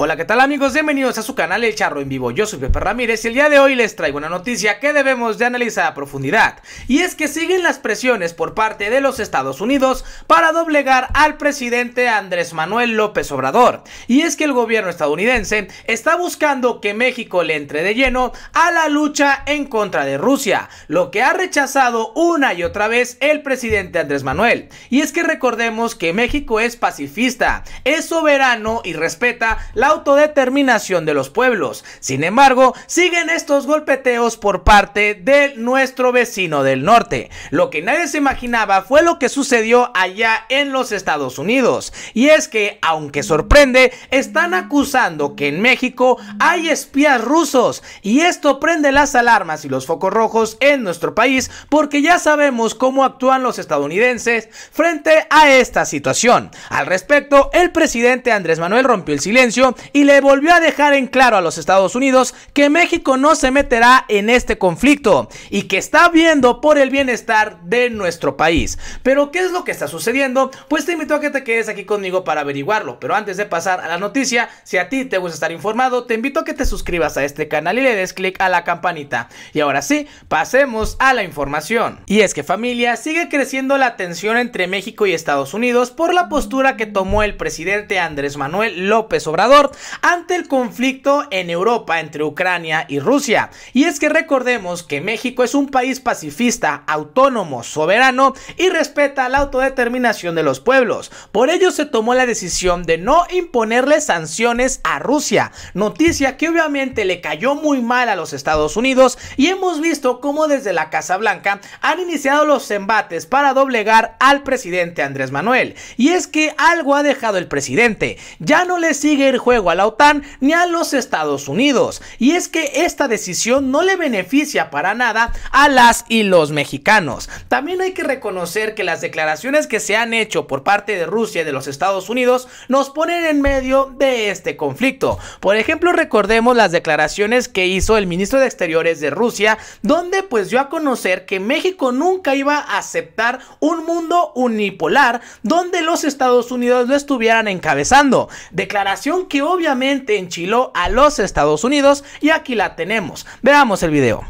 Hola, ¿qué tal amigos? Bienvenidos a su canal El Charro en Vivo. Yo soy Pepe Ramírez y el día de hoy les traigo una noticia que debemos de analizar a profundidad. Y es que siguen las presiones por parte de los Estados Unidos para doblegar al presidente Andrés Manuel López Obrador. Y es que el gobierno estadounidense está buscando que México le entre de lleno a la lucha en contra de Rusia, lo que ha rechazado una y otra vez el presidente Andrés Manuel. Y es que recordemos que México es pacifista, es soberano y respeta la autodeterminación de los pueblos. Sin embargo, siguen estos golpeteos por parte de nuestro vecino del norte. Lo que nadie se imaginaba fue lo que sucedió allá en los Estados Unidos. Y es que, aunque sorprende, están acusando que en México hay espías rusos. Y esto prende las alarmas y los focos rojos en nuestro país, porque ya sabemos cómo actúan los estadounidenses frente a esta situación. Al respecto, el presidente Andrés Manuel rompió el silencio y le volvió a dejar en claro a los Estados Unidos que México no se meterá en este conflicto y que está viendo por el bienestar de nuestro país. Pero ¿qué es lo que está sucediendo? Pues te invito a que te quedes aquí conmigo para averiguarlo. Pero antes de pasar a la noticia, si a ti te gusta estar informado, te invito a que te suscribas a este canal y le des clic a la campanita. Y ahora sí, pasemos a la información. Y es que, familia, sigue creciendo la tensión entre México y Estados Unidos por la postura que tomó el presidente Andrés Manuel López Obrador ante el conflicto en Europa entre Ucrania y Rusia. Y es que recordemos que México es un país pacifista, autónomo, soberano y respeta la autodeterminación de los pueblos. Por ello se tomó la decisión de no imponerle sanciones a Rusia, noticia que obviamente le cayó muy mal a los Estados Unidos, y hemos visto cómo desde la Casa Blanca han iniciado los embates para doblegar al presidente Andrés Manuel. Y es que algo ha dejado el presidente: ya no le sigue el juego a la OTAN ni a los Estados Unidos, y es que esta decisión no le beneficia para nada a las y los mexicanos. También hay que reconocer que las declaraciones que se han hecho por parte de Rusia y de los Estados Unidos nos ponen en medio de este conflicto. Por ejemplo, recordemos las declaraciones que hizo el ministro de Exteriores de Rusia, donde pues dio a conocer que México nunca iba a aceptar un mundo unipolar donde los Estados Unidos lo estuvieran encabezando. Declaración que obviamente enchiló a los Estados Unidos, y aquí la tenemos. Veamos el video.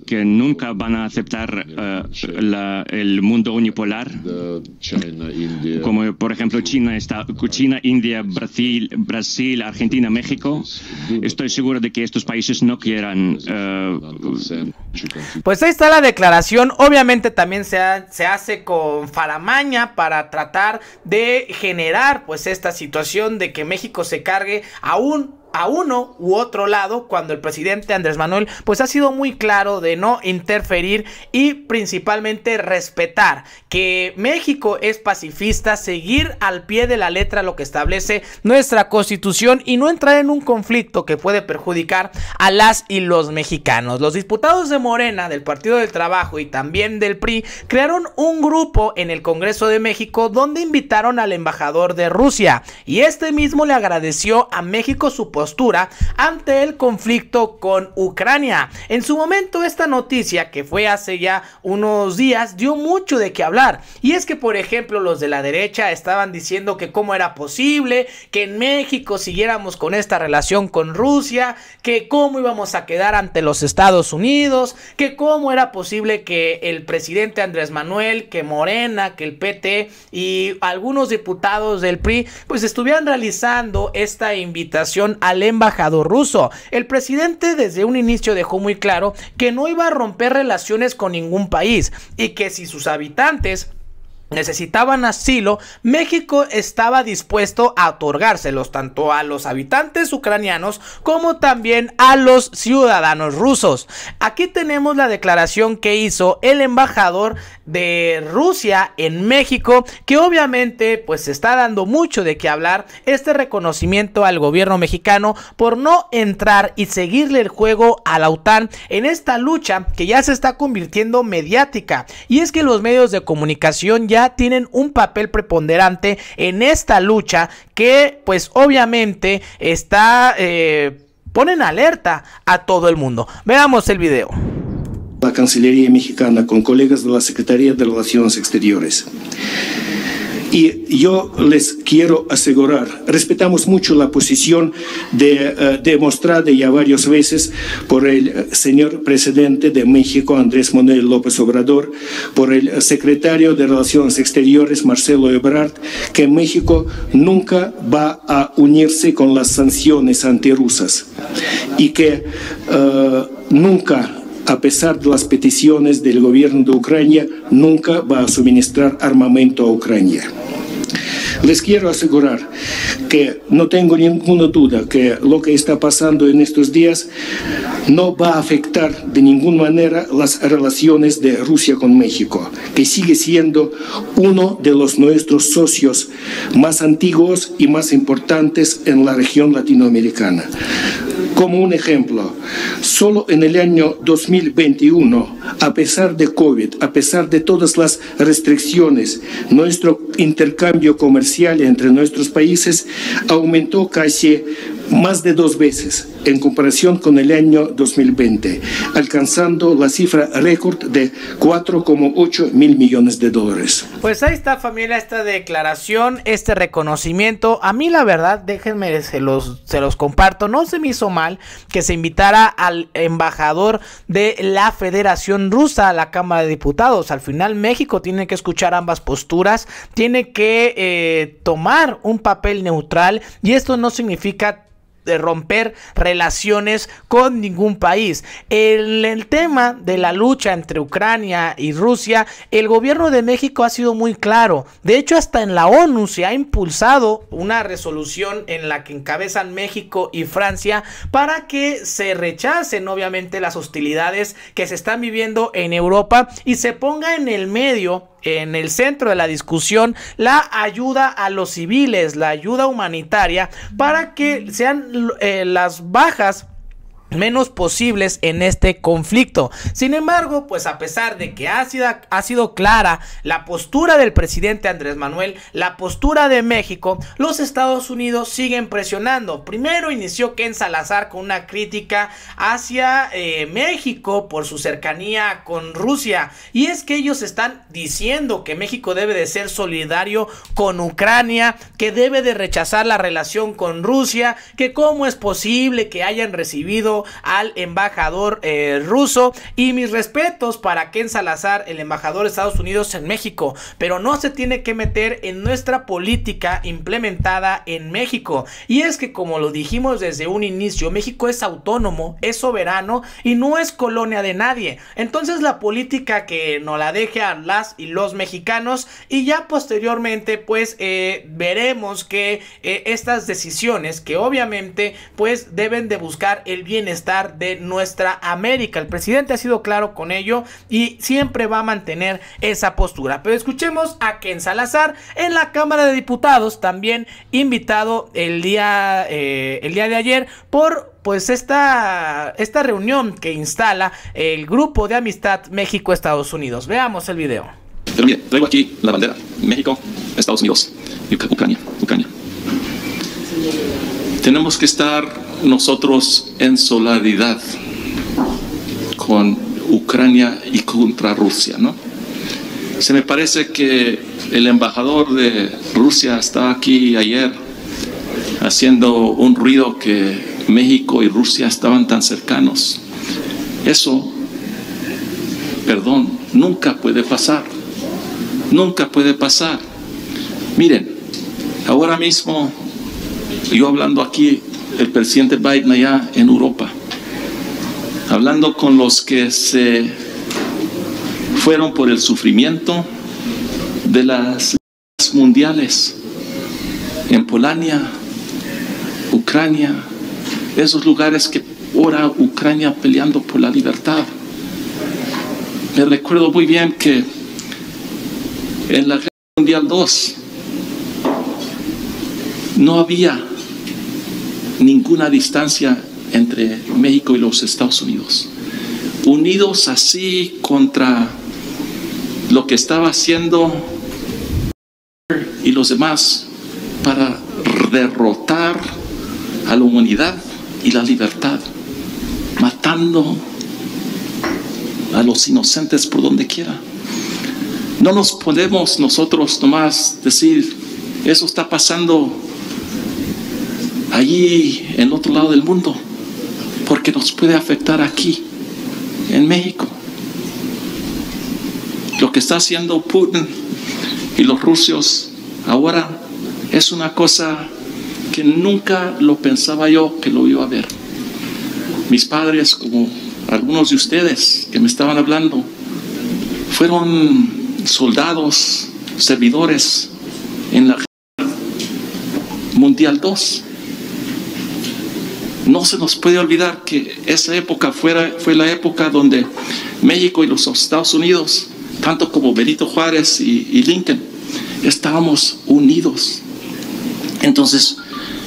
Que nunca van a aceptar el mundo unipolar, como por ejemplo China, India, Brasil, Argentina, México. Estoy seguro de que estos países no quieran. Pues ahí está la declaración. Obviamente también se hace con faramaña para tratar de generar pues esta situación de que México se cargue a uno u otro lado, cuando el presidente Andrés Manuel pues ha sido muy claro de no interferir y principalmente respetar que México es pacifista, seguir al pie de la letra lo que establece nuestra constitución y no entrar en un conflicto que puede perjudicar a las y los mexicanos. Los diputados de Morena, del Partido del Trabajo y también del PRI crearon un grupo en el Congreso de México donde invitaron al embajador de Rusia, y este mismo le agradeció a México su postura ante el conflicto con Ucrania. En su momento, esta noticia, que fue hace ya unos días, dio mucho de qué hablar. Y es que, por ejemplo, los de la derecha estaban diciendo que cómo era posible que en México siguiéramos con esta relación con Rusia, que cómo íbamos a quedar ante los Estados Unidos, que cómo era posible que el presidente Andrés Manuel, que Morena, que el PT y algunos diputados del PRI pues estuvieran realizando esta invitación al embajador ruso. El presidente desde un inicio dejó muy claro que no iba a romper relaciones con ningún país, y que si sus habitantes necesitaban asilo, México estaba dispuesto a otorgárselos tanto a los habitantes ucranianos como también a los ciudadanos rusos. Aquí tenemos la declaración que hizo el embajador de Rusia en México, que obviamente pues está dando mucho de qué hablar, este reconocimiento al gobierno mexicano por no entrar y seguirle el juego a la OTAN en esta lucha que ya se está convirtiendo mediática. Y es que los medios de comunicación ya tienen un papel preponderante en esta lucha que pues obviamente está ponen alerta a todo el mundo. Veamos el video. La Cancillería mexicana con colegas de la Secretaría de Relaciones Exteriores. Y yo les quiero asegurar, respetamos mucho la posición demostrada ya varias veces por el señor presidente de México, Andrés Manuel López Obrador, por el secretario de Relaciones Exteriores, Marcelo Ebrard, que México nunca va a unirse con las sanciones antirrusas y que nunca, a pesar de las peticiones del gobierno de Ucrania, nunca va a suministrar armamento a Ucrania. Les quiero asegurar que no tengo ninguna duda que lo que está pasando en estos días no va a afectar de ninguna manera las relaciones de Rusia con México, que sigue siendo uno de nuestros socios más antiguos y más importantes en la región latinoamericana. Como un ejemplo, solo en el año 2021, a pesar de COVID, a pesar de todas las restricciones, nuestro intercambio comercial entre nuestros países aumentó casi más de 2 veces en comparación con el año 2020, alcanzando la cifra récord de 4,8 mil millones de dólares. Pues ahí está, familia, esta declaración, este reconocimiento. A mí la verdad, déjenme, se los comparto, no se me hizo mal que se invitara al embajador de la Federación Rusa a la Cámara de Diputados. Al final México tiene que escuchar ambas posturas, tiene que tomar un papel neutral, y esto no significa de romper relaciones con ningún país. En el tema de la lucha entre Ucrania y Rusia, el gobierno de México ha sido muy claro. De hecho, hasta en la ONU se ha impulsado una resolución en la que encabezan México y Francia para que se rechacen obviamente las hostilidades que se están viviendo en Europa y se ponga en el medio, en el centro de la discusión, la ayuda a los civiles, la ayuda humanitaria, para que sean las bajas menos posibles en este conflicto. Sin embargo, pues a pesar de que ha sido clara la postura del presidente Andrés Manuel, la postura de México, los Estados Unidos siguen presionando. Primero inició Ken Salazar con una crítica hacia México por su cercanía con Rusia, y es que ellos están diciendo que México debe de ser solidario con Ucrania, que debe de rechazar la relación con Rusia, que cómo es posible que hayan recibido al embajador ruso. Y mis respetos para Ken Salazar, el embajador de Estados Unidos en México, pero no se tiene que meter en nuestra política implementada en México. Y es que, como lo dijimos desde un inicio, México es autónomo, es soberano y no es colonia de nadie. Entonces la política que nos la deje a las y los mexicanos, y ya posteriormente pues veremos que estas decisiones que obviamente pues deben de buscar el bienestar de nuestra América. El presidente ha sido claro con ello y siempre va a mantener esa postura. Pero escuchemos a Ken Salazar en la Cámara de Diputados, también invitado el día de ayer por pues esta reunión que instala el Grupo de Amistad México-Estados Unidos. Veamos el video. Pero mire, traigo aquí la bandera: México, Estados Unidos y Ucrania. Tenemos que estar nosotros en solidaridad con Ucrania y contra Rusia, ¿no? Se me parece que el embajador de Rusia estaba aquí ayer haciendo un ruido que México y Rusia estaban tan cercanos. Eso, perdón, nunca puede pasar. Nunca puede pasar. Miren, ahora mismo, yo hablando aquí, el presidente Biden allá en Europa, hablando con los que se fueron por el sufrimiento de las guerras mundiales en Polonia, Ucrania, esos lugares que ahora Ucrania peleando por la libertad. Me recuerdo muy bien que en la Guerra Mundial II no había ninguna distancia entre México y los Estados Unidos, unidos así contra lo que estaba haciendo y los demás para derrotar a la humanidad y la libertad, matando a los inocentes por donde quiera. No nos podemos nosotros nomás decir, eso está pasando allí en el otro lado del mundo, porque nos puede afectar aquí, en México. Lo que está haciendo Putin y los rusos ahora es una cosa que nunca lo pensaba yo que lo iba a ver. Mis padres, como algunos de ustedes que me estaban hablando, fueron soldados, servidores en la Guerra Mundial II. No se nos puede olvidar que esa época fue la época donde México y los Estados Unidos, tanto como Benito Juárez y Lincoln, estábamos unidos. Entonces,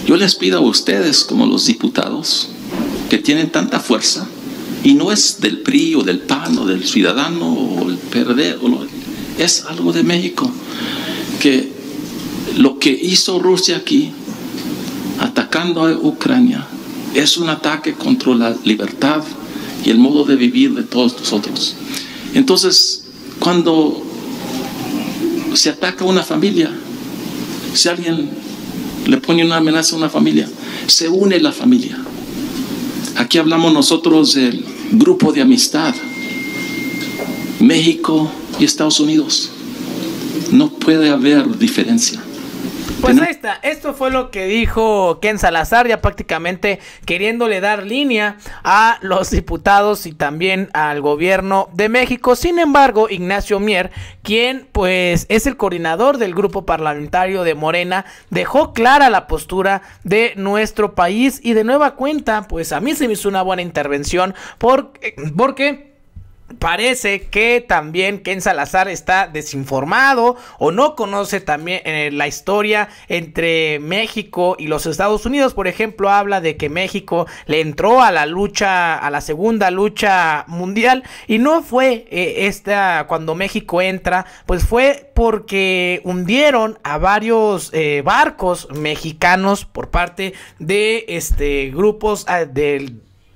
yo les pido a ustedes, como los diputados, que tienen tanta fuerza, y no es del PRI o del PAN o del Ciudadano o el PRD, es algo de México, que lo que hizo Rusia aquí, atacando a Ucrania, es un ataque contra la libertad y el modo de vivir de todos nosotros. Entonces, cuando se ataca a una familia, si alguien le pone una amenaza a una familia, se une la familia. Aquí hablamos nosotros del grupo de amistad, México y Estados Unidos. No puede haber diferencia. Pues ahí está, esto fue lo que dijo Ken Salazar, ya prácticamente queriéndole dar línea a los diputados y también al gobierno de México. Sin embargo, Ignacio Mier, quien pues es el coordinador del grupo parlamentario de Morena, dejó clara la postura de nuestro país y de nueva cuenta, pues a mí se me hizo una buena intervención porque parece que también Ken Salazar está desinformado o no conoce también la historia entre México y los Estados Unidos. Por ejemplo, habla de que México le entró a la lucha, a la segunda lucha mundial, y no fue cuando México entra, pues fue porque hundieron a varios barcos mexicanos por parte de grupos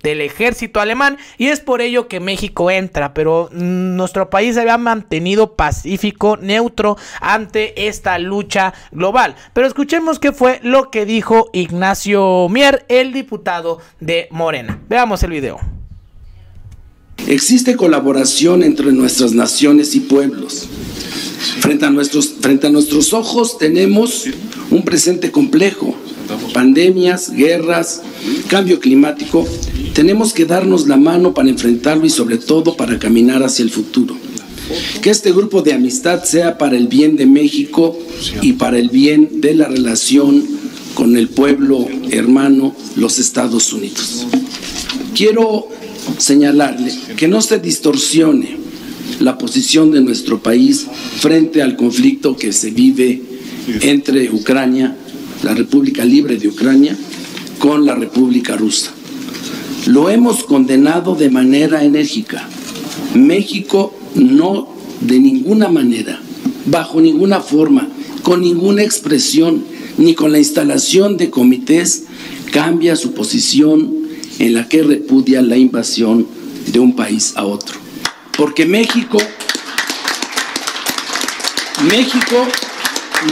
del ejército alemán, y es por ello que México entra, pero nuestro país se había mantenido pacífico, neutro ante esta lucha global. Pero escuchemos qué fue lo que dijo Ignacio Mier, el diputado de Morena. Veamos el video. Existe colaboración entre nuestras naciones y pueblos. Frente a nuestros ojos tenemos un presente complejo: pandemias, guerras, cambio climático. Tenemos que darnos la mano para enfrentarlo y sobre todo para caminar hacia el futuro. Que este grupo de amistad sea para el bien de México y para el bien de la relación con el pueblo hermano, los Estados Unidos. Quiero señalarle que no se distorsione la posición de nuestro país frente al conflicto que se vive entre Ucrania, la República Libre de Ucrania, con la República Rusa. Lo hemos condenado de manera enérgica. México no, de ninguna manera, bajo ninguna forma, con ninguna expresión, ni con la instalación de comités, cambia su posición en la que repudia la invasión de un país a otro. Porque México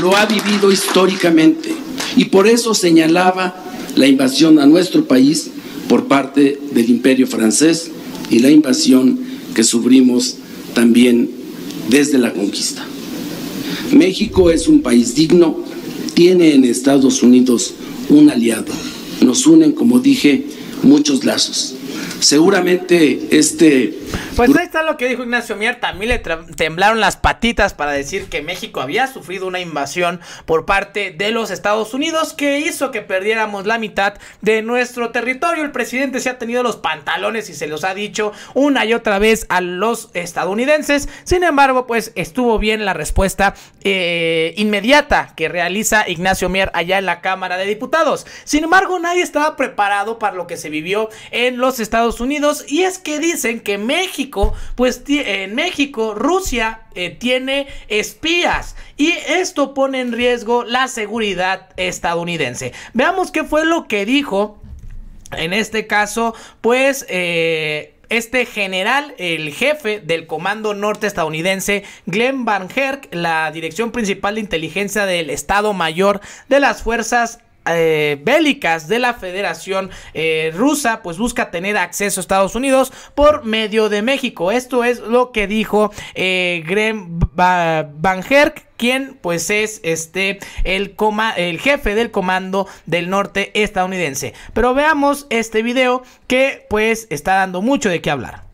lo ha vivido históricamente, y por eso señalaba la invasión a nuestro país por parte del Imperio francés y la invasión que sufrimos también desde la conquista. México es un país digno, tiene en Estados Unidos un aliado. Nos unen, como dije, muchos lazos. Seguramente Pues ahí está lo que dijo Ignacio Mier. También le temblaron las patitas para decir que México había sufrido una invasión por parte de los Estados Unidos que hizo que perdiéramos la mitad de nuestro territorio. El presidente se ha tenido los pantalones y se los ha dicho una y otra vez a los estadounidenses. Sin embargo, pues estuvo bien la respuesta inmediata que realiza Ignacio Mier allá en la Cámara de Diputados. Sin embargo, nadie estaba preparado para lo que se vivió en los Estados Unidos, y es que dicen que México, pues en México, Rusia tiene espías, y esto pone en riesgo la seguridad estadounidense. Veamos qué fue lo que dijo. En este caso, pues este general, el jefe del Comando Norte estadounidense, Glenn Van Herk, la dirección principal de inteligencia del Estado Mayor de las Fuerzas bélicas de la Federación Rusa, pues busca tener acceso a Estados Unidos por medio de México. Esto es lo que dijo Glenn Van Herk, quien pues es el jefe del Comando del Norte estadounidense. Pero veamos este video que pues está dando mucho de qué hablar.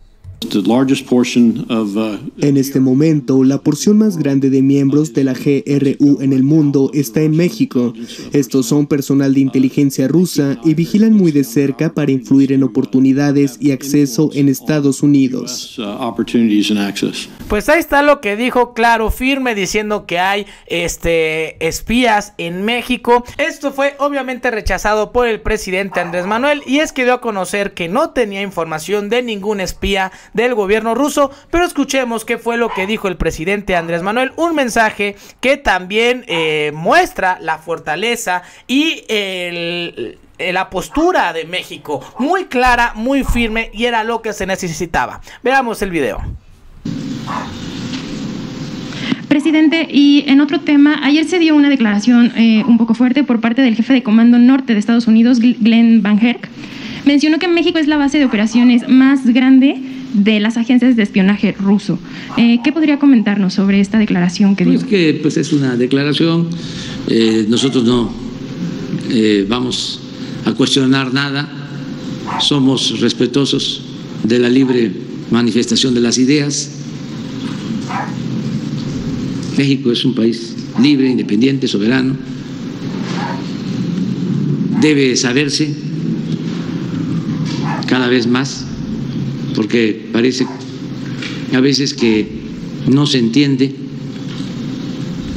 En este momento, la porción más grande de miembros de la GRU en el mundo está en México. Estos son personal de inteligencia rusa y vigilan muy de cerca para influir en oportunidades y acceso en Estados Unidos. Pues ahí está lo que dijo, claro, firme, diciendo que hay espías en México. Esto fue obviamente rechazado por el presidente Andrés Manuel, y es que dio a conocer que no tenía información de ningún espía del gobierno ruso. Pero escuchemos qué fue lo que dijo el presidente Andrés Manuel, un mensaje que también muestra la fortaleza y la postura de México, muy clara, muy firme, y era lo que se necesitaba. Veamos el video. Presidente, y en otro tema, ayer se dio una declaración un poco fuerte por parte del jefe de Comando Norte de Estados Unidos, Glenn Van Herk. Mencionó que México es la base de operaciones más grande de las agencias de espionaje ruso. ¿Qué podría comentarnos sobre esta declaración que dio? Es que pues es una declaración, nosotros no vamos a cuestionar nada, somos respetuosos de la libre manifestación de las ideas. México es un país libre, independiente, soberano. Debe saberse cada vez más, porque parece a veces que no se entiende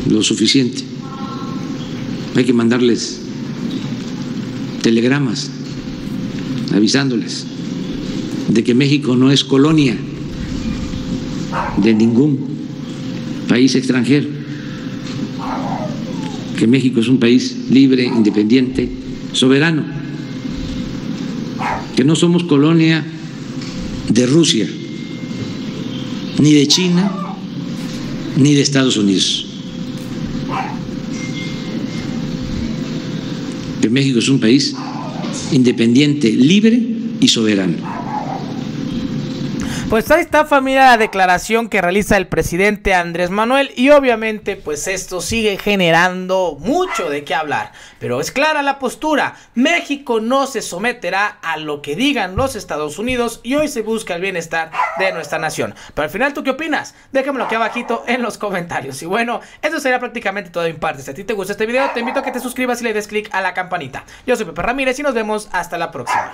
lo suficiente. Hay que mandarles telegramas avisándoles de que México no es colonia de ningún país extranjero, que México es un país libre, independiente, soberano, que no somos colonia de Rusia, ni de China, ni de Estados Unidos, que México es un país independiente, libre y soberano. Pues ahí está, familia, la declaración que realiza el presidente Andrés Manuel, y obviamente pues esto sigue generando mucho de qué hablar, pero es clara la postura: México no se someterá a lo que digan los Estados Unidos, y hoy se busca el bienestar de nuestra nación. Pero al final, ¿tú qué opinas? Déjamelo aquí abajito en los comentarios. Y bueno, eso sería prácticamente todo de mi parte. Si a ti te gusta este video, te invito a que te suscribas y le des click a la campanita. Yo soy Pepe Ramírez y nos vemos hasta la próxima.